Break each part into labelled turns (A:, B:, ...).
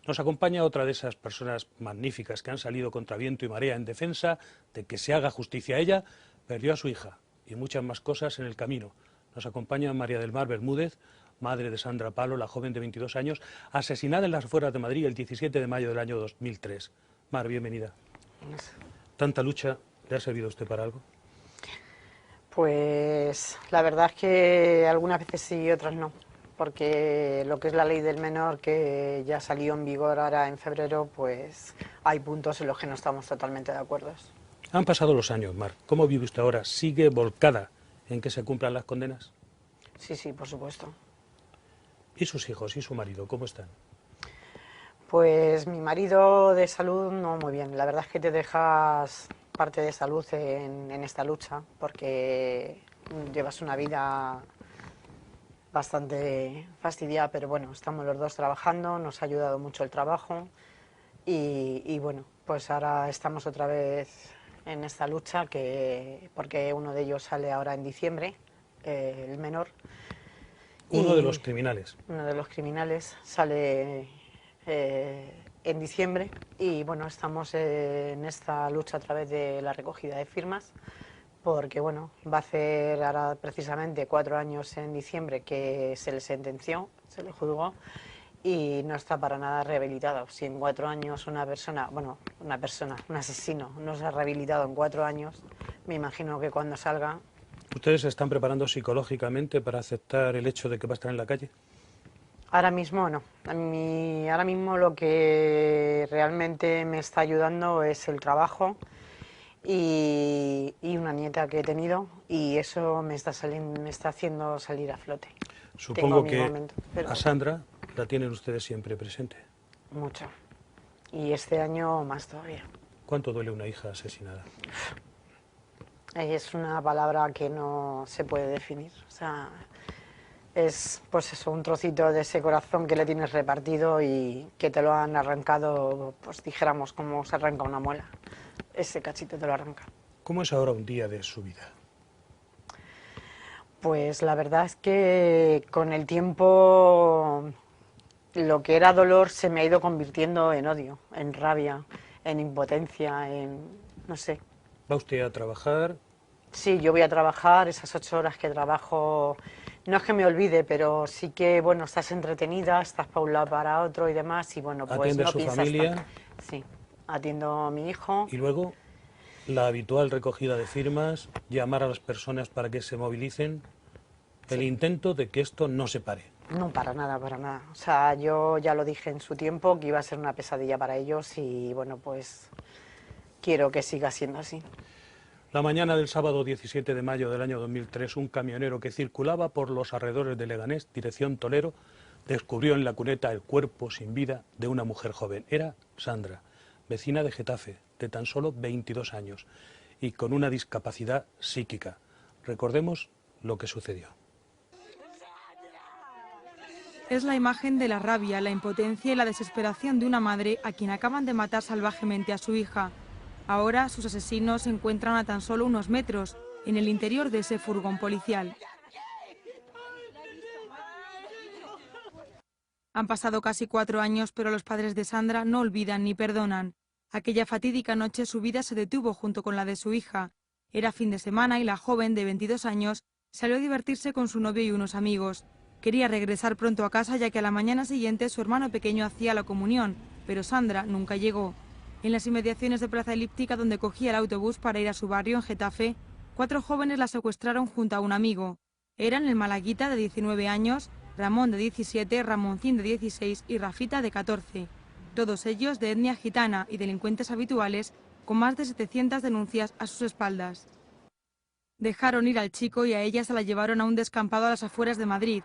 A: Nos acompaña otra de esas personas magníficas que han salido contra viento y marea en defensa de que se haga justicia a ella. Perdió a su hija y muchas más cosas en el camino. Nos acompaña María del Mar Bermúdez, madre de Sandra Palo, la joven de 22 años, asesinada en las afueras de Madrid el 17 de mayo del año 2003. Mar, bienvenida. ¿Tanta lucha le ha servido a usted para algo?
B: Pues la verdad es que algunas veces sí y otras no, porque lo que es la ley del menor, que ya salió en vigor ahora en febrero, pues hay puntos en los que no estamos totalmente de acuerdo.
A: Han pasado los años, Mar. ¿Cómo vive usted ahora? ¿Sigue volcada en que se cumplan las condenas?
B: Sí, sí, por supuesto.
A: ¿Y sus hijos y su marido, cómo están?
B: Pues mi marido de salud no muy bien. La verdad es que te dejas parte de salud en esta lucha, porque llevas una vida bastante fastidiada, pero bueno, estamos los dos trabajando, nos ha ayudado mucho el trabajo y bueno, pues ahora estamos otra vez en esta lucha, porque uno de ellos sale ahora en diciembre, el menor.
A: Uno de los criminales.
B: Uno de los criminales sale en diciembre y bueno, estamos en esta lucha a través de la recogida de firmas, porque bueno, va a hacer ahora precisamente 4 años en diciembre que se le sentenció, se le juzgó y no está para nada rehabilitado. Si en 4 años un asesino no se ha rehabilitado en 4 años, me imagino que cuando salga...
A: ¿Ustedes se están preparando psicológicamente para aceptar el hecho de que va a estar en la calle?
B: Ahora mismo no. Ahora mismo lo que realmente me está ayudando es el trabajo y una nieta que he tenido, y eso me está haciendo salir a flote.
A: Supongo
B: Tengo
A: que
B: momentos, pero
A: a Sandra la tienen ustedes siempre presente.
B: mucho. Y este año más todavía.
A: ¿Cuánto duele una hija asesinada?
B: Es una palabra que no se puede definir. O sea, es pues eso, un trocito de ese corazón que le tienes repartido y que te lo han arrancado, pues dijéramos, como se arranca una muela. Ese cachito te lo arranca.
A: ¿Cómo es ahora un día de su vida?
B: Pues la verdad es que con el tiempo lo que era dolor se me ha ido convirtiendo en odio, en rabia, en impotencia, no sé.
A: ¿Va usted a trabajar?
B: Sí, yo voy a trabajar, esas 8 horas que trabajo, no es que me olvide, pero sí que, bueno, estás entretenida, estás para un lado para otro y demás, y bueno, pues
A: ¿Atiende a
B: no
A: su
B: piensas
A: familia?
B: tanto. Sí, atiendo a mi hijo.
A: Y luego, la habitual recogida de firmas, llamar a las personas para que se movilicen, el intento de que esto no se pare.
B: No, para nada, para nada. O sea, yo ya lo dije en su tiempo que iba a ser una pesadilla para ellos y, bueno, pues quiero que siga siendo así.
A: La mañana del sábado 17 de mayo del año 2003, un camionero que circulaba por los alrededores de Leganés, dirección Tolero, descubrió en la cuneta el cuerpo sin vida de una mujer joven. Era Sandra, vecina de Getafe, de tan solo 22 años y con una discapacidad psíquica. Recordemos lo que sucedió.
C: Es la imagen de la rabia, la impotencia y la desesperación de una madre a quien acaban de matar salvajemente a su hija. Ahora sus asesinos se encuentran a tan solo unos metros, en el interior de ese furgón policial. Han pasado casi 4 años, pero los padres de Sandra no olvidan ni perdonan. Aquella fatídica noche su vida se detuvo junto con la de su hija. Era fin de semana y la joven, de 22 años, salió a divertirse con su novio y unos amigos. Quería regresar pronto a casa, ya que a la mañana siguiente su hermano pequeño hacía la comunión, pero Sandra nunca llegó. En las inmediaciones de Plaza Elíptica, donde cogía el autobús para ir a su barrio en Getafe, 4 jóvenes la secuestraron junto a un amigo. Eran el Malaguita, de 19 años, Ramón, de 17, Ramoncín, de 16 y Rafita, de 14. Todos ellos de etnia gitana y delincuentes habituales, con más de 700 denuncias a sus espaldas. Dejaron ir al chico y a ella se la llevaron a un descampado a las afueras de Madrid.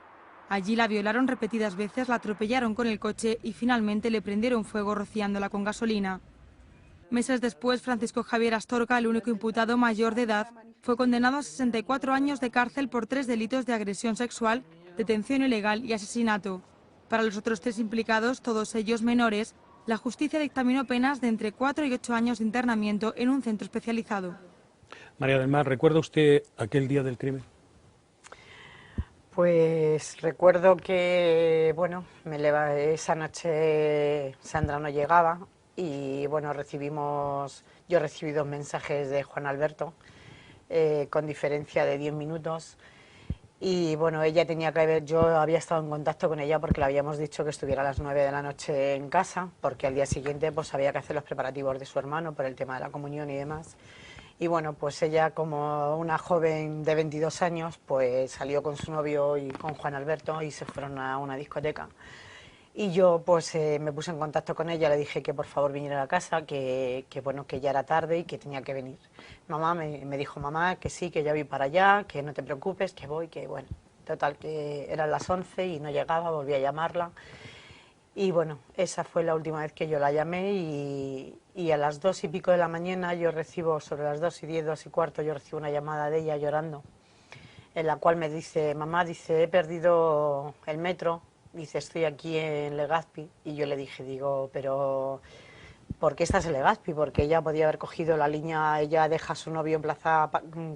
C: Allí la violaron repetidas veces, la atropellaron con el coche y finalmente le prendieron fuego rociándola con gasolina. Meses después, Francisco Javier Astorga, el único imputado mayor de edad, fue condenado a 64 años de cárcel por 3 delitos de agresión sexual, detención ilegal y asesinato. Para los otros 3 implicados, todos ellos menores, la justicia dictaminó penas de entre 4 y 8 años de internamiento en un centro especializado.
A: María del Mar, ¿recuerda usted aquel día del crimen?
B: Pues recuerdo que, bueno, esa noche Sandra no llegaba y, bueno, yo recibí 2 mensajes de Juan Alberto con diferencia de 10 minutos y, bueno, ella tenía que haber, yo había estado en contacto con ella porque le habíamos dicho que estuviera a las 9 de la noche en casa porque al día siguiente pues había que hacer los preparativos de su hermano por el tema de la comunión y demás. Y bueno, pues ella, como una joven de 22 años, pues salió con su novio y con Juan Alberto y se fueron a una discoteca. Y yo pues me puse en contacto con ella, le dije que por favor viniera a casa, bueno, que ya era tarde y que tenía que venir. Mamá me dijo, mamá, que sí, que ya voy para allá, que no te preocupes, que voy, que bueno. Total, que eran las 11 y no llegaba, volví a llamarla. Y bueno, esa fue la última vez que yo la llamé y a las 2 y pico de la mañana yo recibo, sobre las 2:10, 2:15, yo recibo una llamada de ella llorando, en la cual me dice, mamá, dice, he perdido el metro, dice, estoy aquí en Legazpi. Y yo le dije, digo, pero ¿por qué estás en Legazpi? Porque ella podía haber cogido la línea, ella deja a su novio en Plaza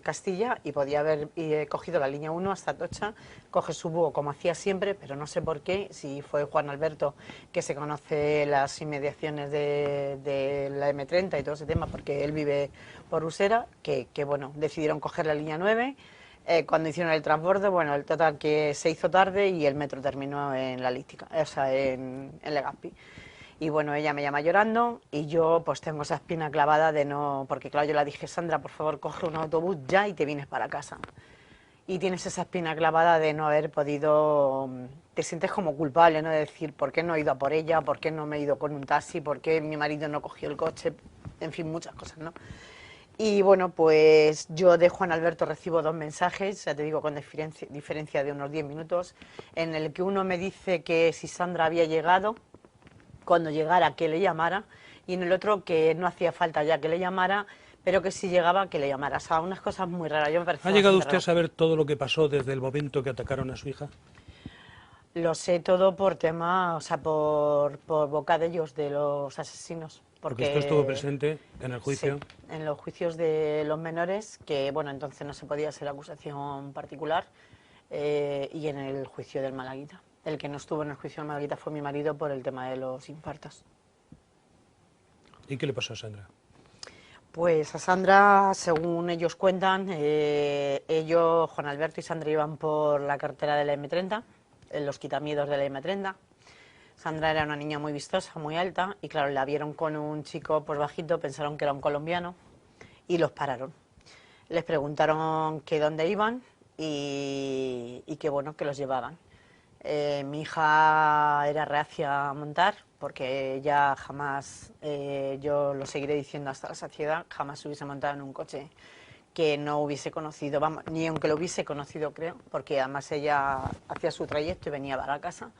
B: Castilla y podía haber cogido la línea 1 hasta Atocha, coge su búho como hacía siempre, pero no sé por qué, si fue Juan Alberto, que se conoce las inmediaciones de la M30 y todo ese tema, porque él vive por Usera, que bueno, decidieron coger la línea 9. Cuando hicieron el transborde, bueno, el total que se hizo tarde y el metro terminó en la Lística, o sea, en Legazpi. Y bueno, ella me llama llorando y yo pues tengo esa espina clavada de no, porque claro, yo le dije, Sandra, por favor, coge un autobús ya y te vienes para casa. Y tienes esa espina clavada de no haber podido, te sientes como culpable, ¿no? De decir, ¿por qué no he ido a por ella? ¿Por qué no me he ido con un taxi? ¿Por qué mi marido no cogió el coche? En fin, muchas cosas, ¿no? Y bueno, pues yo de Juan Alberto recibo 2 mensajes, ya te digo, con diferencia de unos 10 minutos, en el que uno me dice que si Sandra había llegado, cuando llegara que le llamara, y en el otro que no hacía falta ya que le llamara, pero que si llegaba que le llamara. O sea, unas cosas muy raras. Yo me pareció
A: ¿Ha llegado
B: bastante
A: usted a
B: raro.
A: saber todo lo que pasó desde el momento que atacaron a su hija?
B: Lo sé todo por tema, o sea, por boca de ellos, de los asesinos.
A: Porque usted estuvo
B: Porque
A: presente en el
B: sí,
A: juicio.
B: en los juicios de los menores, que bueno, entonces no se podía hacer acusación particular, y en el juicio del Malaguita. El que no estuvo en el juicio del Malaguita fue mi marido por el tema de los infartos.
A: ¿Y qué le pasó a Sandra?
B: Pues a Sandra, según ellos cuentan, ellos, Juan Alberto y Sandra, iban por la carretera de la M30, en los quitamiedos de la M30. Sandra era una niña muy vistosa, muy alta, y claro, la vieron con un chico pues bajito, pensaron que era un colombiano, y los pararon. Les preguntaron que dónde iban y que bueno, que los llevaban. Mi hija era reacia a montar porque ella jamás, yo lo seguiré diciendo hasta la saciedad, jamás hubiese montado en un coche que no hubiese conocido, vamos, ni aunque lo hubiese conocido creo, porque además ella hacía su trayecto y venía para casa.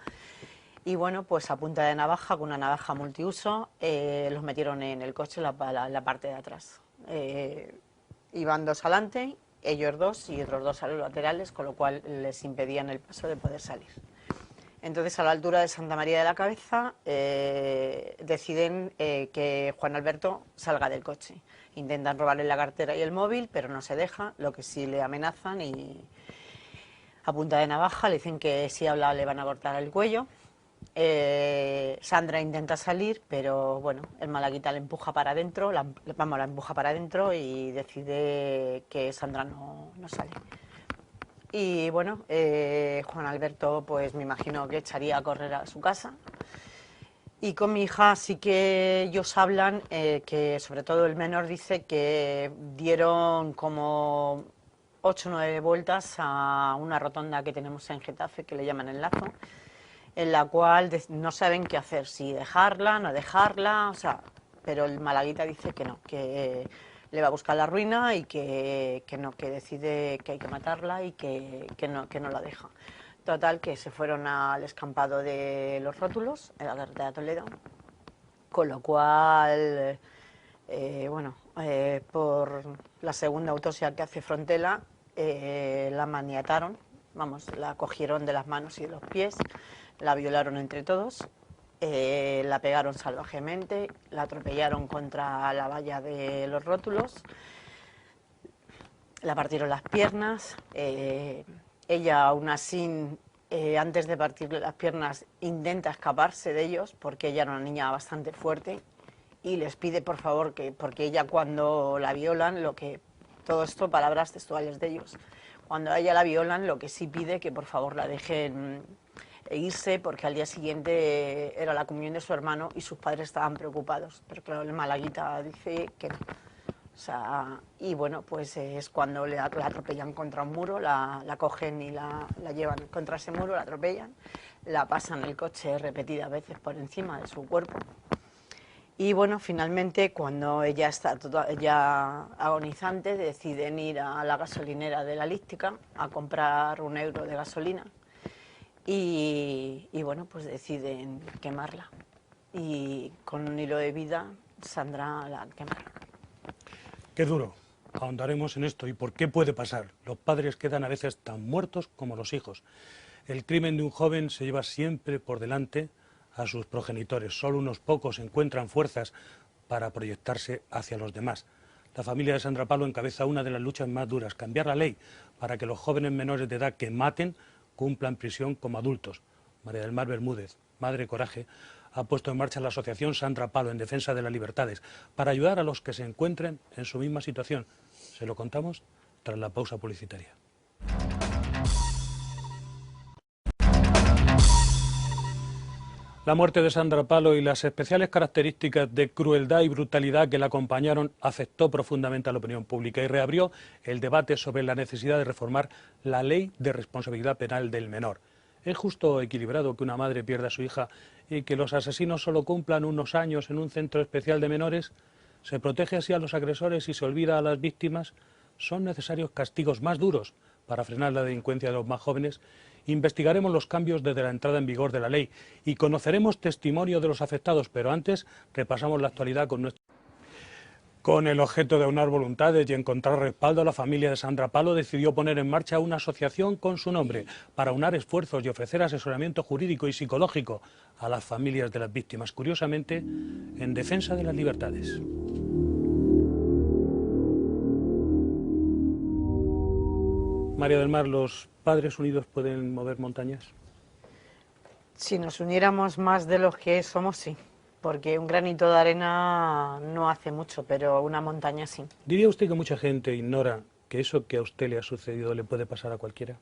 B: Y bueno, pues a punta de navaja, con una navaja multiuso, los metieron en el coche en la parte de atrás. Iban 2 adelante, ellos 2 y otros 2 a los laterales, con lo cual les impedían el paso de poder salir. Entonces, a la altura de Santa María de la Cabeza, deciden que Juan Alberto salga del coche. Intentan robarle la cartera y el móvil, pero no se deja, lo que sí le amenazan y a punta de navaja le dicen que si habla le van a cortar el cuello. Sandra intenta salir, pero bueno, el Malaguita la empuja para adentro, la empuja para adentro y decide que Sandra no sale. Y bueno, Juan Alberto, pues me imagino que echaría a correr a su casa. Y con mi hija sí que ellos hablan, que sobre todo el menor dice que dieron como 8 o 9 vueltas a una rotonda que tenemos en Getafe, que le llaman El Lazo, en la cual no saben qué hacer, si dejarla, no dejarla, o sea, pero el Malaguita dice que no, que le va a buscar la ruina y que no, que decide que hay que matarla y que no la deja. Total, que se fueron al escampado de los rótulos, en la carretera de Toledo, con lo cual, por la segunda autopsia que hace Frontela, la maniataron, vamos, la cogieron de las manos y de los pies, la violaron entre todos, la pegaron salvajemente, la atropellaron contra la valla de los rótulos, la partieron las piernas, ella aún así, antes de partirle las piernas, intenta escaparse de ellos, porque ella era una niña bastante fuerte, y les pide por favor que, porque ella cuando la violan, todo esto palabras textuales de ellos, cuando a ella la violan, lo que sí pide que por favor la dejen irse, porque al día siguiente era la comunión de su hermano y sus padres estaban preocupados, pero claro, el malaguita dice que no. O sea, y bueno, pues es cuando la atropellan contra un muro, la cogen y la llevan contra ese muro, la atropellan, la pasan el coche repetidas veces por encima de su cuerpo. Y bueno, finalmente cuando ella está ya agonizante, deciden ir a la gasolinera de la Lística a comprar 1 euro de gasolina y bueno, pues deciden quemarla. Y con un hilo de vida, Sandra la quemaron.
A: Qué duro. Ahondaremos en esto y por qué puede pasar. Los padres quedan a veces tan muertos como los hijos. El crimen de un joven se lleva siempre por delante a sus progenitores. Solo unos pocos encuentran fuerzas para proyectarse hacia los demás. La familia de Sandra Palo encabeza una de las luchas más duras, cambiar la ley para que los jóvenes menores de edad que maten cumplan prisión como adultos. María del Mar Bermúdez, Madre Coraje, ha puesto en marcha la asociación Sandra Palo en defensa de las libertades para ayudar a los que se encuentren en su misma situación. Se lo contamos tras la pausa publicitaria. La muerte de Sandra Palo y las especiales características de crueldad y brutalidad que la acompañaron afectó profundamente a la opinión pública y reabrió el debate sobre la necesidad de reformar la ley de responsabilidad penal del menor. ¿Es justo o equilibrado que una madre pierda a su hija y que los asesinos solo cumplan unos años en un centro especial de menores? ¿Se protege así a los agresores y se olvida a las víctimas? ¿Son necesarios castigos más duros para frenar la delincuencia de los más jóvenes? Investigaremos los cambios desde la entrada en vigor de la ley y conoceremos testimonio de los afectados, pero antes repasamos la actualidad con el objeto de aunar voluntades y encontrar respaldo. La familia de Sandra Palo decidió poner en marcha una asociación con su nombre para aunar esfuerzos y ofrecer asesoramiento jurídico y psicológico a las familias de las víctimas, curiosamente en defensa de las libertades. María del Mar, ¿los Padres Unidos pueden mover montañas?
B: Si nos uniéramos más de los que somos, sí. Porque un granito de arena no hace mucho, pero una montaña sí.
A: ¿Diría usted que mucha gente ignora que eso que a usted le ha sucedido le puede pasar a cualquiera?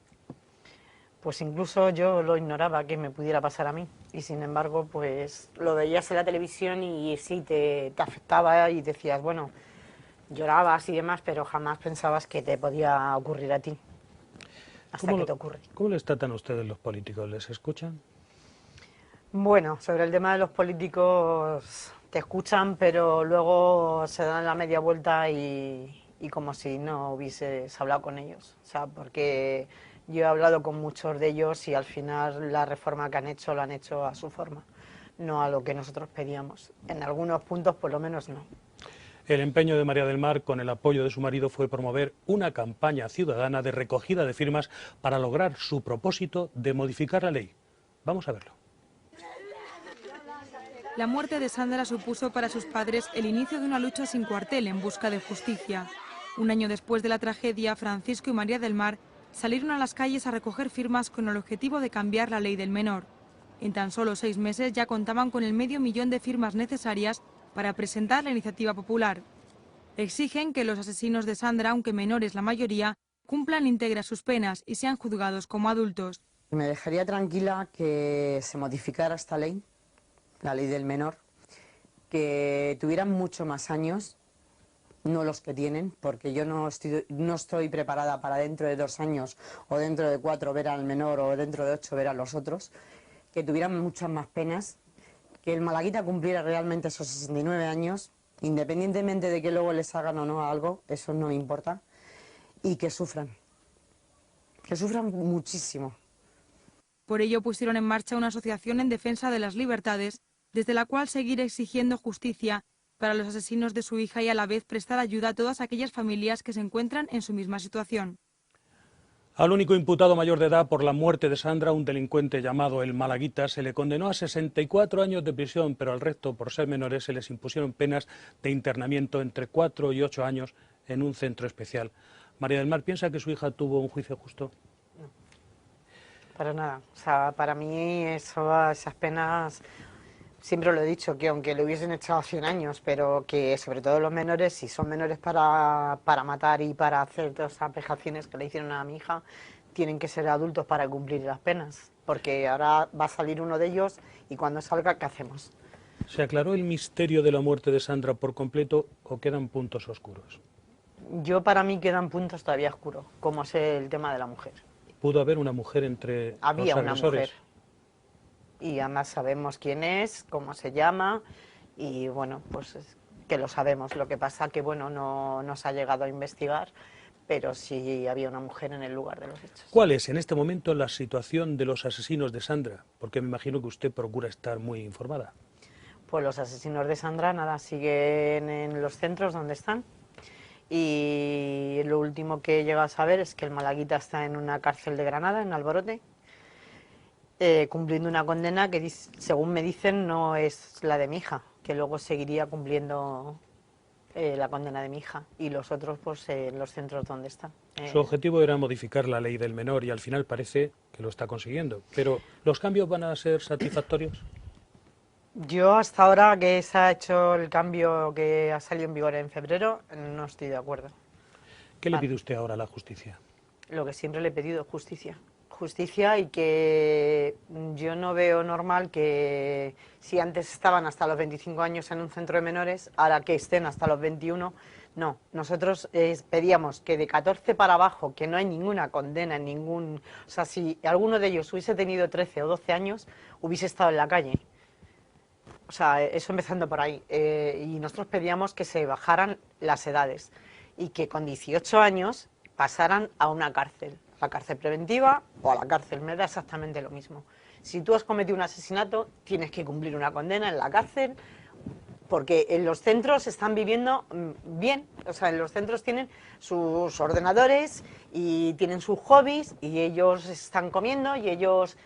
B: Pues incluso yo lo ignoraba que me pudiera pasar a mí. Y sin embargo, pues lo veías en la televisión y sí te afectaba y decías, bueno, llorabas y demás, pero jamás pensabas que te podía ocurrir a ti. Hasta que te ocurre.
A: ¿Cómo les tratan a ustedes los políticos? ¿Les escuchan?
B: Bueno, sobre el tema de los políticos te escuchan, pero luego se dan la media vuelta y como si no hubieses hablado con ellos. O sea, porque yo he hablado con muchos de ellos y al final la reforma que han hecho la han hecho a su forma, no a lo que nosotros pedíamos. En algunos puntos por lo menos no.
A: El empeño de María del Mar, con el apoyo de su marido, fue promover una campaña ciudadana de recogida de firmas para lograr su propósito de modificar la ley. Vamos a verlo.
C: La muerte de Sandra supuso para sus padres el inicio de una lucha sin cuartel en busca de justicia. Un año después de la tragedia, Francisco y María del Mar salieron a las calles a recoger firmas con el objetivo de cambiar la ley del menor. En tan solo 6 meses ya contaban con el medio millón de firmas necesarias para presentar la iniciativa popular. Exigen que los asesinos de Sandra, aunque menores la mayoría, cumplan íntegras sus penas y sean juzgados como adultos.
B: Me dejaría tranquila que se modificara esta ley, la ley del menor, que tuvieran mucho más años, no los que tienen, porque yo no estoy preparada para dentro de 2 años o dentro de 4 ver al menor o dentro de 8 ver a los otros, que tuvieran muchas más penas, que el malaguita cumpliera realmente esos 69 años, independientemente de que luego les hagan o no algo, eso no me importa, y que sufran muchísimo.
C: Por ello pusieron en marcha una asociación en defensa de las libertades, desde la cual seguir exigiendo justicia para los asesinos de su hija y a la vez prestar ayuda a todas aquellas familias que se encuentran en su misma situación.
A: Al único imputado mayor de edad por la muerte de Sandra, un delincuente llamado el Malaguita, se le condenó a 64 años de prisión, pero al resto, por ser menores, se les impusieron penas de internamiento entre 4 y 8 años en un centro especial. María del Mar, ¿piensa que su hija tuvo un juicio justo?
B: para nada. O sea, para mí esas penas, siempre lo he dicho, que aunque le hubiesen echado 100 años, pero que sobre todo los menores, si son menores para matar y para hacer todas esas vejaciones que le hicieron a mi hija, tienen que ser adultos para cumplir las penas, porque ahora va a salir uno de ellos y cuando salga, ¿qué hacemos?
A: ¿Se aclaró el misterio de la muerte de Sandra por completo o quedan puntos oscuros?
B: Yo, para mí, quedan puntos todavía oscuros, como es el tema de la mujer.
A: ¿Pudo haber una mujer entre
B: Había
A: los
B: una
A: agresores?
B: mujer y además sabemos quién es, cómo se llama y bueno, pues que lo sabemos. Lo que pasa que bueno, no nos ha llegado a investigar, pero sí había una mujer en el lugar de los hechos.
A: ¿Cuál es en este momento la situación de los asesinos de Sandra? Porque me imagino que usted procura estar muy informada.
B: Pues los asesinos de Sandra, nada, siguen en los centros donde están. Y lo último que he llegado a saber es que el malaguita está en una cárcel de Granada, en Alborote, cumpliendo una condena que, según me dicen, no es la de mi hija, que luego seguiría cumpliendo la condena de mi hija. Y los otros, pues, en los centros donde están.
A: Su objetivo era modificar la ley del menor y al final parece que lo está consiguiendo. Pero, ¿los cambios van a ser satisfactorios?
B: Yo hasta ahora que se ha hecho el cambio que ha salido en vigor en febrero, no estoy de acuerdo.
A: ¿Qué le pide usted ahora a la justicia?
B: Lo que siempre le he pedido, justicia. Justicia, y que yo no veo normal que si antes estaban hasta los 25 años en un centro de menores, ahora que estén hasta los 21, no. Nosotros pedíamos que de 14 para abajo, que no hay ninguna condena, o sea, si alguno de ellos hubiese tenido 13 o 12 años, hubiese estado en la calle. O sea, eso empezando por ahí. Y nosotros pedíamos que se bajaran las edades y que con 18 años pasaran a una cárcel, a la cárcel preventiva o a la cárcel. Me da exactamente lo mismo. Si tú has cometido un asesinato, tienes que cumplir una condena en la cárcel, porque en los centros están viviendo bien. O sea, en los centros tienen sus ordenadores y tienen sus hobbies y ellos están comiendo y ellos...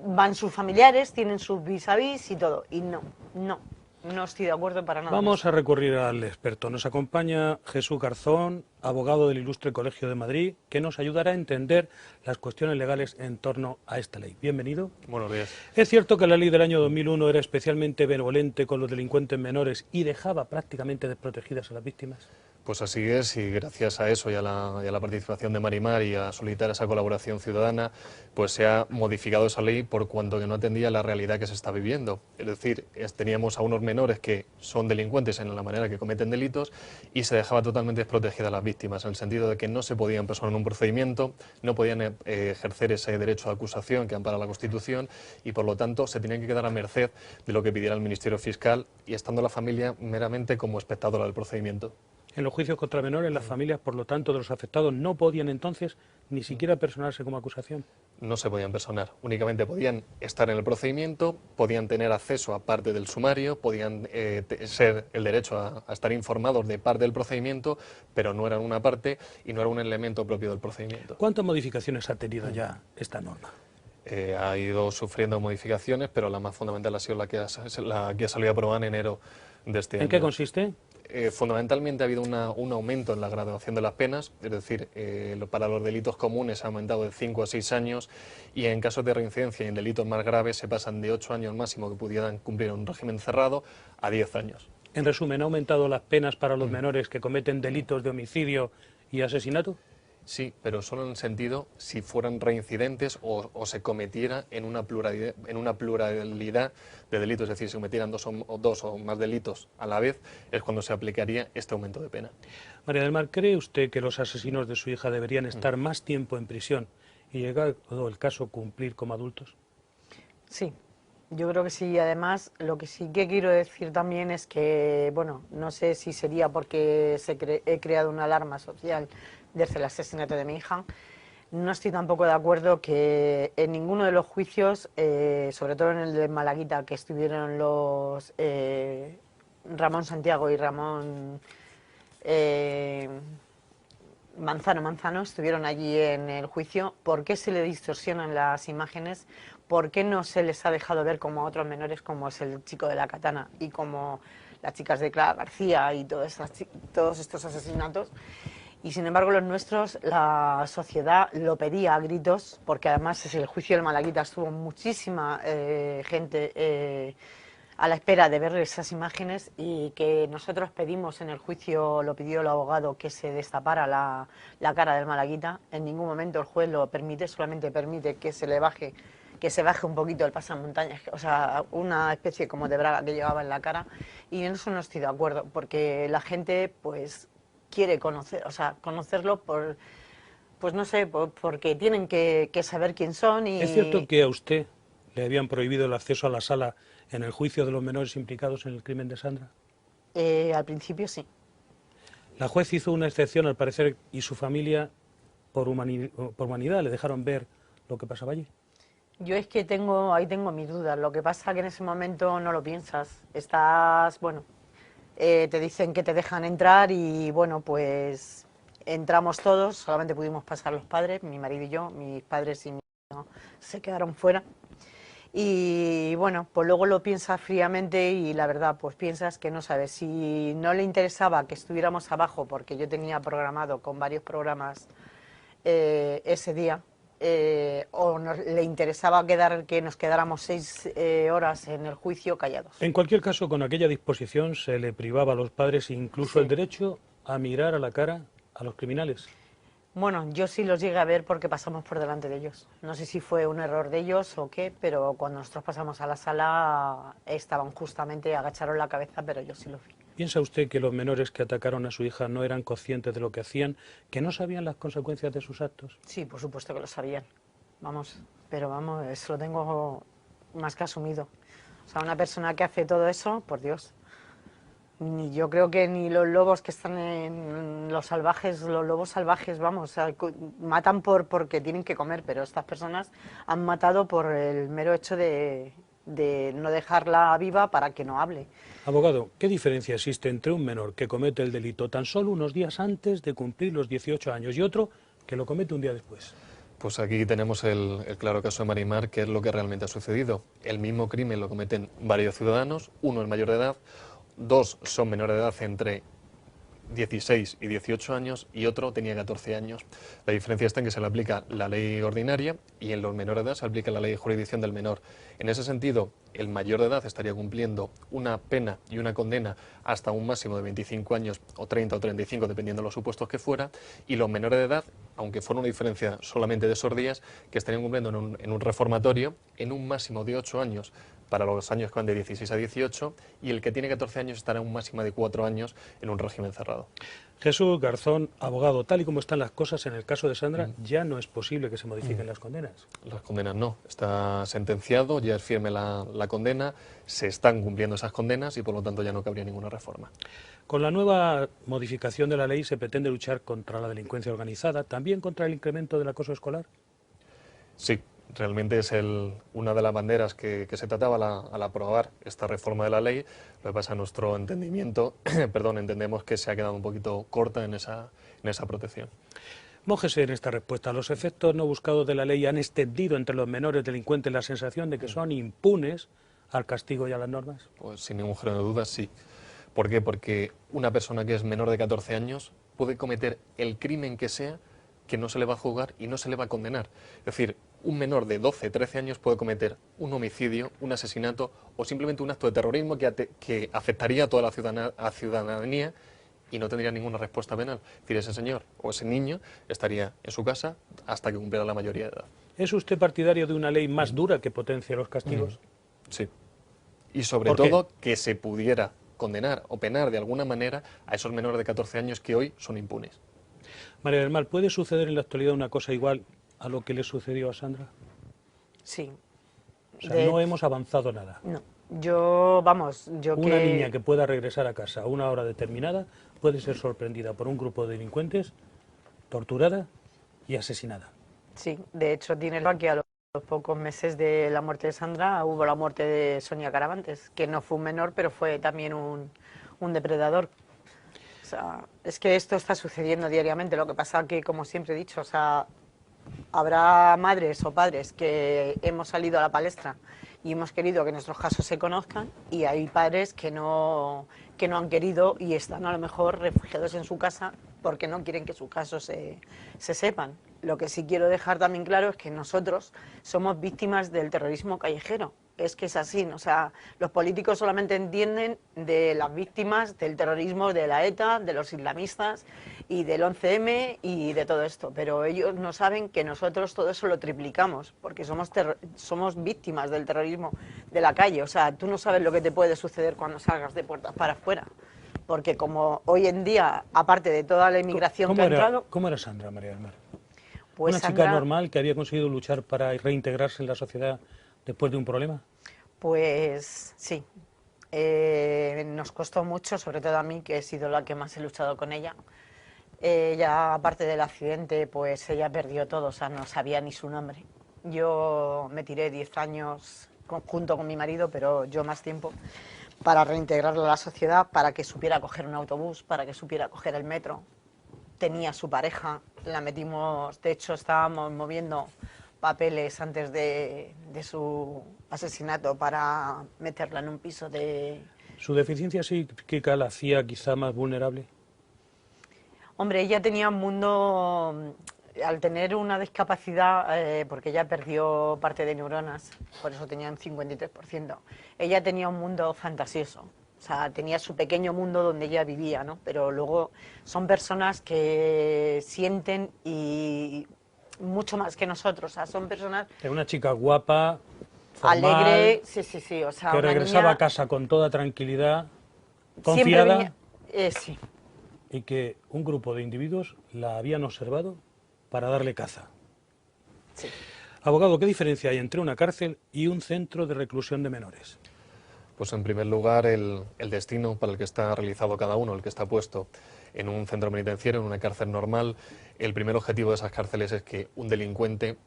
B: van sus familiares, tienen sus vis-a-vis y todo. Y no estoy de acuerdo para nada.
A: Vamos a recurrir al experto. Nos acompaña Jesús Garzón, abogado del Ilustre Colegio de Madrid, que nos ayudará a entender las cuestiones legales en torno a esta ley. Bienvenido.
D: Buenos días.
A: ¿Es cierto que la ley del año 2001 era especialmente benevolente con los delincuentes menores y dejaba prácticamente desprotegidas a las víctimas?
D: Pues así es, y gracias a eso y a la participación de Marimar y a solicitar esa colaboración ciudadana, pues se ha modificado esa ley por cuanto que no atendía la realidad que se está viviendo. Es decir, teníamos a unos menores que son delincuentes en la manera que cometen delitos y se dejaba totalmente desprotegida a las víctimas, en el sentido de que no se podían personar en un procedimiento, no podían ejercer ese derecho de acusación que ampara la Constitución y por lo tanto se tenían que quedar a merced de lo que pidiera el Ministerio Fiscal y estando la familia meramente como espectadora del procedimiento.
A: En los juicios contra menores, las familias, por lo tanto, de los afectados no podían entonces ni siquiera personarse como acusación.
D: No se podían personar, únicamente podían estar en el procedimiento, podían tener acceso a parte del sumario, podían ser el derecho a estar informados de parte del procedimiento, pero no eran una parte y no era un elemento propio del procedimiento.
A: ¿Cuántas modificaciones ha tenido ya esta norma?
D: Ha ido sufriendo modificaciones, pero la más fundamental ha sido la que ha salido aprobada en enero de este año.
A: ¿En qué consiste?
D: Fundamentalmente ha habido un aumento en la graduación de las penas, es decir, para los delitos comunes ha aumentado de 5 a 6 años y en casos de reincidencia y en delitos más graves se pasan de 8 años máximo que pudieran cumplir un régimen cerrado a 10 años.
A: En resumen, ¿ha aumentado las penas para los menores que cometen delitos de homicidio y asesinato?
D: Sí, pero solo en el sentido si fueran reincidentes o se cometiera en una pluralidad de delitos, es decir, si cometieran dos o más delitos a la vez, es cuando se aplicaría este aumento de pena.
A: María del Mar, ¿cree usted que los asesinos de su hija deberían estar más tiempo en prisión y llegar, o el caso, cumplir como adultos?
B: Sí, yo creo que sí. Además, lo que sí que quiero decir también es que, bueno, no sé si sería porque he creado una alarma social desde el asesinato de mi hija. No estoy tampoco de acuerdo que en ninguno de los juicios, sobre todo en el de Malaguita, que estuvieron los Ramón Santiago y Ramón Manzano, estuvieron allí en el juicio. ¿Por qué se le distorsionan las imágenes? ¿Por qué no se les ha dejado ver como a otros menores, como es el chico de la katana y como las chicas de Clara García y todos estos asesinatos? Y sin embargo los nuestros, la sociedad lo pedía a gritos, porque además es el juicio del Malaguita, estuvo muchísima gente a la espera de ver esas imágenes, y que nosotros pedimos en el juicio, lo pidió el abogado, que se destapara la cara del Malaguita. En ningún momento el juez lo permite, solamente permite que se baje un poquito el pasamontañas, o sea, una especie como de braga que llevaba en la cara, y en eso no estoy de acuerdo, porque la gente pues quiere conocer, o sea, conocerlo pues no sé, porque tienen que saber quién son. Y
A: ¿Es cierto que a usted le habían prohibido el acceso a la sala en el juicio de los menores implicados en el crimen de Sandra?
B: Al principio sí.
A: La juez hizo una excepción, al parecer, y su familia, por humanidad, le dejaron ver lo que pasaba allí.
B: Yo es que ahí tengo mis dudas. Lo que pasa que en ese momento no lo piensas. Estás, bueno, te dicen que te dejan entrar y bueno, pues entramos todos. Solamente pudimos pasar los padres, mi marido y yo. Mis padres y mi hijo se quedaron fuera. Y bueno, pues luego lo piensas fríamente y la verdad, pues piensas que no sabes. Si no le interesaba que estuviéramos abajo, porque yo tenía programado con varios programas ese día, o le interesaba que nos quedáramos 6 horas en el juicio callados.
A: En cualquier caso, con aquella disposición se le privaba a los padres incluso el derecho a mirar a la cara a los criminales.
B: Bueno, yo sí los llegué a ver porque pasamos por delante de ellos. No sé si fue un error de ellos o qué, pero cuando nosotros pasamos a la sala estaban justamente, agacharon la cabeza, pero yo sí lo vi.
A: ¿Piensa usted que los menores que atacaron a su hija no eran conscientes de lo que hacían, que no sabían las consecuencias de sus actos?
B: Sí, por supuesto que lo sabían. Pero eso lo tengo más que asumido. O sea, una persona que hace todo eso, por Dios. Yo creo que ni los lobos que están en los lobos salvajes, vamos, o sea, matan porque tienen que comer, pero estas personas han matado por el mero hecho de no dejarla viva para que no hable.
A: Abogado, ¿qué diferencia existe entre un menor que comete el delito tan solo unos días antes de cumplir los 18 años y otro que lo comete un día después?
D: Pues aquí tenemos el claro caso de Marimar, que es lo que realmente ha sucedido. El mismo crimen lo cometen varios ciudadanos, uno es mayor de edad, 2 son menores de edad entre 16 y 18 años y otro tenía 14 años. La diferencia está en que se le aplica la ley ordinaria y en los menores de edad se aplica la ley de jurisdicción del menor. En ese sentido, el mayor de edad estaría cumpliendo una pena y una condena hasta un máximo de 25 años o 30 o 35, dependiendo de los supuestos que fuera, y los menores de edad, aunque fuera una diferencia solamente de esos días, que estarían cumpliendo en un reformatorio en un máximo de 8 años para los años que van de 16 a 18, y el que tiene 14 años estará en un máximo de 4 años en un régimen cerrado.
A: Jesús Garzón, abogado, tal y como están las cosas en el caso de Sandra, ya no es posible que se modifiquen las condenas.
D: Las condenas no, está sentenciado, ya es firme la condena, se están cumpliendo esas condenas y por lo tanto ya no cabría ninguna reforma.
A: Con la nueva modificación de la ley se pretende luchar contra la delincuencia organizada, también contra el incremento del acoso escolar.
D: Sí, realmente es una de las banderas que se trataba al aprobar esta reforma de la ley. Lo que pasa, a nuestro entendimiento, entendemos que se ha quedado un poquito corta en esa protección.
A: Mójese en esta respuesta. Los efectos no buscados de la ley han extendido entre los menores delincuentes la sensación de que son impunes al castigo y a las normas.
D: Pues sin ningún género de dudas, sí. ¿Por qué? Porque una persona que es menor de 14 años puede cometer el crimen que sea, que no se le va a juzgar y no se le va a condenar. Es decir, un menor de 12, 13 años puede cometer un homicidio, un asesinato o simplemente un acto de terrorismo que afectaría a toda la ciudadanía y no tendría ninguna respuesta penal. Es decir, ese señor o ese niño estaría en su casa hasta que cumpliera la mayoría de edad.
A: ¿Es usted partidario de una ley más dura que potencie los castigos?
D: Sí. Y sobre todo que se pudiera condenar o penar de alguna manera a esos menores de 14 años que hoy son impunes.
A: María del Mar, ¿puede suceder en la actualidad una cosa igual a lo que le sucedió a Sandra?
B: Sí.
A: O sea, no hemos avanzado nada.
B: No.
A: Una niña que pueda regresar a casa a una hora determinada puede ser sorprendida por un grupo de delincuentes, torturada y asesinada.
B: Sí, de hecho tiene que a los pocos meses de la muerte de Sandra hubo la muerte de Sonia Caravantes, que no fue un menor, pero fue también un depredador. O sea, es que esto está sucediendo diariamente. Lo que pasa que, como siempre he dicho, o sea, habrá madres o padres que hemos salido a la palestra y hemos querido que nuestros casos se conozcan, y hay padres que no han querido y están a lo mejor refugiados en su casa porque no quieren que sus casos se sepan. Lo que sí quiero dejar también claro es que nosotros somos víctimas del terrorismo callejero. Es que es así, o sea, los políticos solamente entienden de las víctimas del terrorismo de la ETA, de los islamistas y del 11M y de todo esto, pero ellos no saben que nosotros todo eso lo triplicamos, porque somos víctimas del terrorismo de la calle. O sea, tú no sabes lo que te puede suceder cuando salgas de puertas para afuera, porque como hoy en día, aparte de toda la inmigración que ha entrado...
A: ¿Cómo era Sandra, María del Mar?
B: Pues
A: ¿Una
B: Sandra,
A: chica normal que había conseguido luchar para reintegrarse en la sociedad después de un problema?
B: Pues sí, nos costó mucho, sobre todo a mí, que he sido la que más he luchado con ella. Ella, aparte del accidente, pues ella perdió todo, o sea, no sabía ni su nombre. Yo me tiré 10 años junto con mi marido, pero yo más tiempo, para reintegrarla a la sociedad, para que supiera coger un autobús, para que supiera coger el metro. Tenía su pareja, la metimos, de hecho estábamos moviendo papeles antes de su asesinato para meterla en un piso de...
A: ¿Su deficiencia psíquica la hacía quizá más vulnerable?
B: Hombre, ella tenía un mundo, al tener una discapacidad, porque ella perdió parte de neuronas, por eso tenía un 53%, ella tenía un mundo fantasioso. O sea, tenía su pequeño mundo donde ella vivía, ¿no? Pero luego son personas que sienten y mucho más que nosotros. O sea, son personas...
A: Era una chica guapa, formal,
B: alegre, sí. O sea,
A: que
B: una
A: regresaba
B: niña
A: a casa con toda tranquilidad,
B: siempre
A: confiada,
B: venía, sí.
A: y que un grupo de individuos la habían observado para darle caza.
B: Sí.
A: Abogado, ¿qué diferencia hay entre una cárcel y un centro de reclusión de menores?
D: Pues en primer lugar el destino para el que está realizado cada uno, el que está puesto en un centro penitenciario, en una cárcel normal. El primer objetivo de esas cárceles es que un delincuente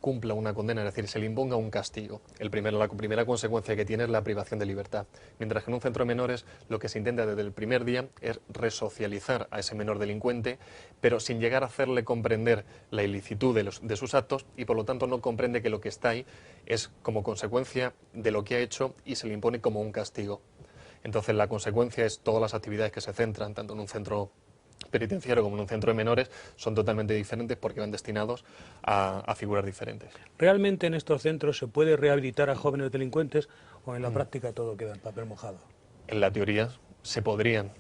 D: cumpla una condena, es decir, se le imponga un castigo. La primera consecuencia que tiene es la privación de libertad. Mientras que en un centro de menores lo que se intenta desde el primer día es resocializar a ese menor delincuente, pero sin llegar a hacerle comprender la ilicitud de sus actos y por lo tanto no comprende que lo que está ahí es como consecuencia de lo que ha hecho y se le impone como un castigo. Entonces la consecuencia es todas las actividades que se centran tanto en un centro penitenciario como en un centro de menores son totalmente diferentes porque van destinados a figuras diferentes.
A: ¿Realmente en estos centros se puede rehabilitar a jóvenes delincuentes o en la práctica todo queda en papel mojado?
D: En la teoría se podrían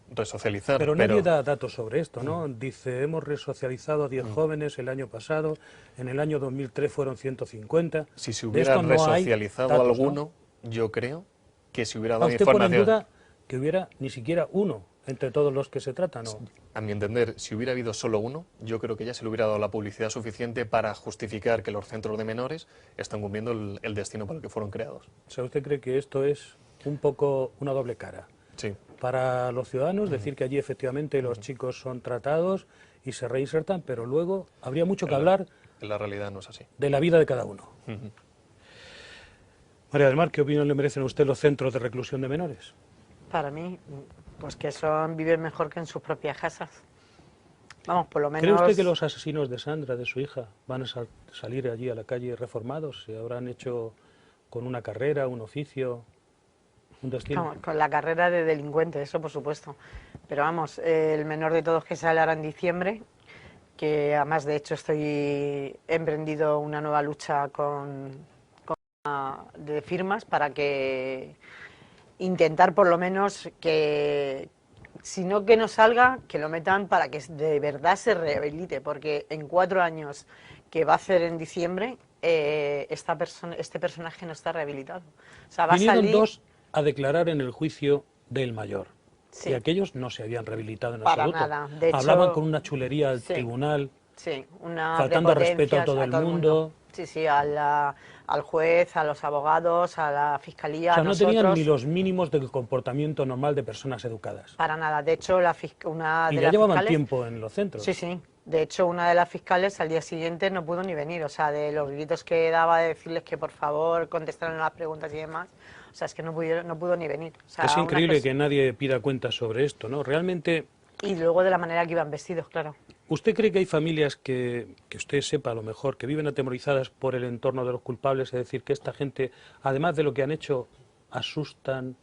D: resocializar,
A: Pero nadie da datos sobre esto, ¿no? Dice, hemos resocializado a 10 jóvenes el año pasado, en el año 2003 fueron 150.
D: Si se
A: De
D: hubiera
A: esto no hay
D: resocializado
A: datos,
D: alguno,
A: ¿no?
D: yo creo que si hubiera dado
A: ¿Usted pone en
D: información...
A: duda que hubiera ni siquiera uno entre todos los que se tratan, no?
D: A mi entender, si hubiera habido solo uno, yo creo que ya se le hubiera dado la publicidad suficiente para justificar que los centros de menores están cumpliendo el destino para el que fueron creados.
A: O sea, ¿usted cree que esto es un poco una doble cara?
D: Sí.
A: Para los ciudadanos, decir que allí efectivamente los chicos son tratados y se reinsertan, pero luego habría mucho que hablar
D: En la realidad no es así.
A: de la vida de cada uno. María del Mar, ¿qué opinión le merecen a usted los centros de reclusión de menores?
B: Para mí, pues que viven mejor que en sus propias casas. Vamos, por lo menos...
A: ¿Cree usted que los asesinos de Sandra, de su hija, van a salir allí a la calle reformados? ¿Se habrán hecho con una carrera, un oficio, un destino?
B: Vamos, con la carrera de delincuente, eso por supuesto. Pero vamos, el menor de todos que sale ahora en diciembre, que además de hecho he emprendido una nueva lucha de firmas para que intentar por lo menos que, si no que no salga, que lo metan para que de verdad se rehabilite, porque en 4 años que va a hacer en diciembre, este personaje no está rehabilitado. O sea, va a
A: Vinieron
B: salir...
A: dos a declarar en el juicio del mayor.
B: Sí.
A: Y aquellos no se habían rehabilitado en
B: Para
A: absoluto.
B: nada. De hecho,
A: hablaban con una chulería al
B: sí.
A: tribunal,
B: Sí, una
A: faltando al respeto a
B: prepotencia,
A: todo el
B: todo
A: mundo.
B: Sí, al juez, a los abogados, a la fiscalía,
A: O sea,
B: a
A: no
B: nosotros.
A: tenían ni los mínimos del comportamiento normal de personas educadas.
B: Para nada. De hecho, una
A: Y
B: de
A: ya
B: las
A: llevaban
B: fiscales...
A: tiempo en los centros.
B: Sí. De hecho, una de las fiscales al día siguiente no pudo ni venir. O sea, de los gritos que daba de decirles que por favor contestaran las preguntas y demás. O sea, es que no pudo ni venir. O sea,
A: Es increíble que nadie pida cuentas sobre esto, ¿no? Realmente...
B: Y luego de la manera que iban vestidos, claro.
A: ¿Usted cree que hay familias que usted sepa a lo mejor, que viven atemorizadas por el entorno de los culpables? Es decir, que esta gente, además de lo que han hecho, asustan,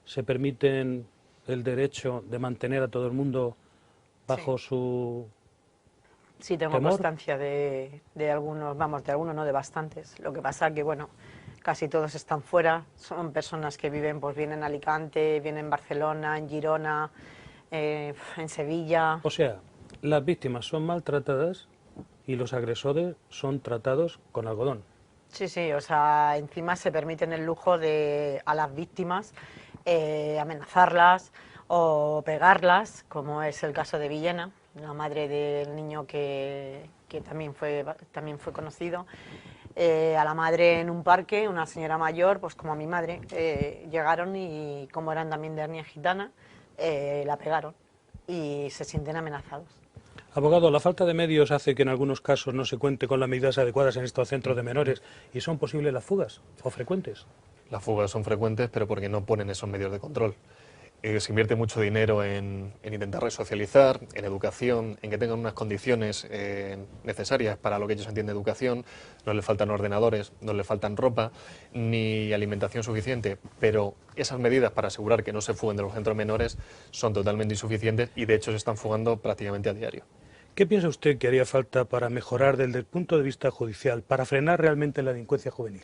A: se permiten el derecho de mantener a todo el mundo bajo su
B: Sí, tengo
A: temor.
B: constancia de algunos, vamos, de algunos no, de bastantes. Lo que pasa que, bueno, casi todos están fuera, son personas que viven, pues vienen en Alicante, vienen en Barcelona, en Girona, en Sevilla.
A: O sea, las víctimas son maltratadas y los agresores son tratados con algodón.
B: Sí, sí, o sea, encima se permiten el lujo de a las víctimas amenazarlas o pegarlas, como es el caso de Villena, la madre del niño que también fue conocido. A la madre en un parque, una señora mayor, pues como a mi madre, llegaron y como eran también de etnia gitana, la pegaron y se sienten amenazados.
A: Abogado, la falta de medios hace que en algunos casos no se cuente con las medidas adecuadas en estos centros de menores y son posibles las fugas o frecuentes.
D: Las fugas son frecuentes, pero porque no ponen esos medios de control. Se invierte mucho dinero en intentar resocializar, en educación, en que tengan unas condiciones necesarias para lo que ellos entienden educación. No les faltan ordenadores, no les faltan ropa, ni alimentación suficiente, pero esas medidas para asegurar que no se fuguen de los centros menores son totalmente insuficientes y de hecho se están fugando prácticamente a diario.
A: ¿Qué piensa usted que haría falta para mejorar desde el punto de vista judicial, para frenar realmente la delincuencia juvenil?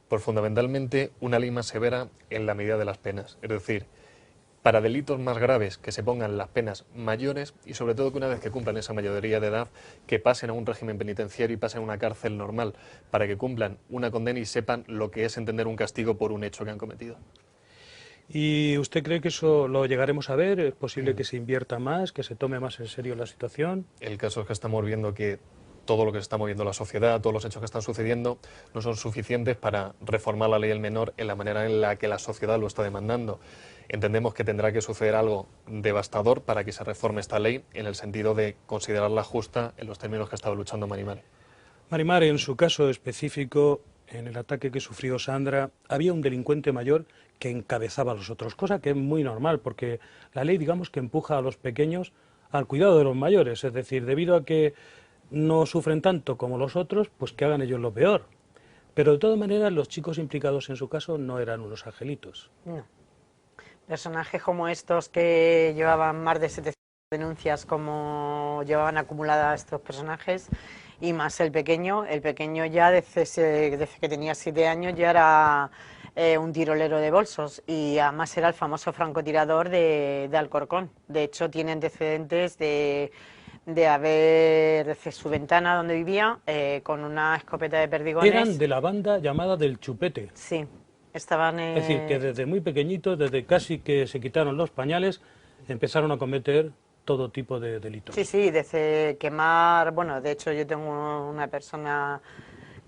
D: Pues fundamentalmente una ley más severa en la medida de las penas, es decir, para delitos más graves que se pongan las penas mayores y sobre todo que una vez que cumplan esa mayoría de edad que pasen a un régimen penitenciario y pasen a una cárcel normal para que cumplan una condena y sepan lo que es entender un castigo por un hecho que han cometido.
A: ¿Y usted cree que eso lo llegaremos a ver? ¿Es posible que se invierta más, que se tome más en serio la situación?
D: El caso es que estamos viendo que todo lo que se está moviendo la sociedad, todos los hechos que están sucediendo, no son suficientes para reformar la ley del menor en la manera en la que la sociedad lo está demandando. Entendemos que tendrá que suceder algo devastador para que se reforme esta ley en el sentido de considerarla justa en los términos que ha estado luchando Marimar.
A: Marimar, en su caso específico, en el ataque que sufrió Sandra, había un delincuente mayor que encabezaba a los otros, cosa que es muy normal, porque la ley, digamos, que empuja a los pequeños al cuidado de los mayores, es decir, debido a que no sufren tanto como los otros, pues que hagan ellos lo peor. Pero de todas maneras, los chicos implicados en su caso no eran unos angelitos.
B: No. Personajes como estos que llevaban más de 700 denuncias como llevaban acumuladas estos personajes y más el pequeño ya desde que tenía 7 años ya era un tirolero de bolsos y además era el famoso francotirador de Alcorcón. De hecho tiene antecedentes de haber desde su ventana donde vivía con una escopeta de perdigones.
A: Eran de la banda llamada del Chupete.
B: Sí, estaban...
A: Es decir, que desde muy pequeñitos, desde casi que se quitaron los pañales, empezaron a cometer todo tipo de delitos.
B: Sí, sí, desde quemar, bueno, de hecho yo tengo una persona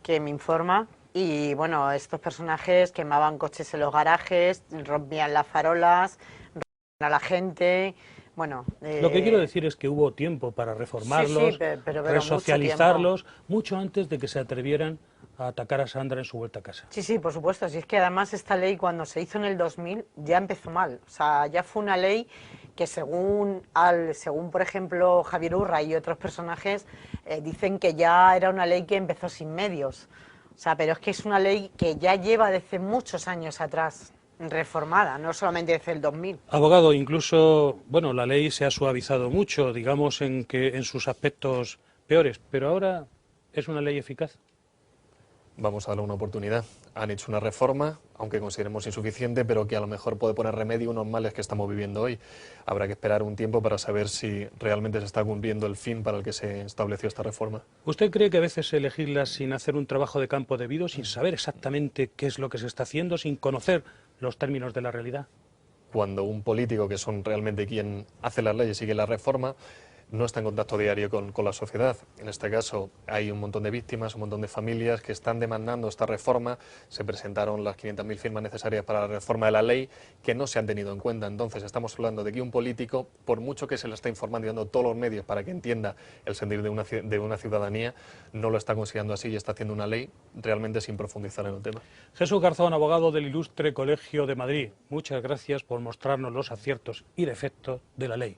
B: que me informa y bueno, estos personajes quemaban coches en los garajes, rompían las farolas, rompían a la gente, bueno...
A: Lo que quiero decir es que hubo tiempo para reformarlos,
B: sí, pero
A: resocializarlos, mucho antes de que se atrevieran a atacar a Sandra en su vuelta a casa.
B: Sí, sí, por supuesto. Si es que además esta ley cuando se hizo en el 2000 ya empezó mal. O sea, ya fue una ley que según por ejemplo Javier Urra y otros personajes dicen que ya era una ley que empezó sin medios. O sea, pero es que es una ley que ya lleva desde muchos años atrás reformada, no solamente desde el 2000.
A: Abogado, incluso, bueno, la ley se ha suavizado mucho, digamos, en sus aspectos peores, pero ahora es una ley eficaz.
D: Vamos a darle una oportunidad. Han hecho una reforma, aunque consideremos insuficiente, pero que a lo mejor puede poner remedio a unos males que estamos viviendo hoy. Habrá que esperar un tiempo para saber si realmente se está cumpliendo el fin para el que se estableció esta reforma.
A: ¿Usted cree que a veces se legisla sin hacer un trabajo de campo debido, sin saber exactamente qué es lo que se está haciendo, sin conocer los términos de la realidad?
D: Cuando un político, que son realmente quien hace las leyes y que las reforma, no está en contacto diario con la sociedad. En este caso hay un montón de víctimas, un montón de familias que están demandando esta reforma. Se presentaron las 500.000 firmas necesarias para la reforma de la ley que no se han tenido en cuenta. Entonces estamos hablando de que un político, por mucho que se le esté informando y dando todos los medios para que entienda el sentir de una ciudadanía, no lo está consiguiendo así y está haciendo una ley realmente sin profundizar en el tema.
A: Jesús Garzón, abogado del Ilustre Colegio de Madrid, muchas gracias por mostrarnos los aciertos y defectos de la ley.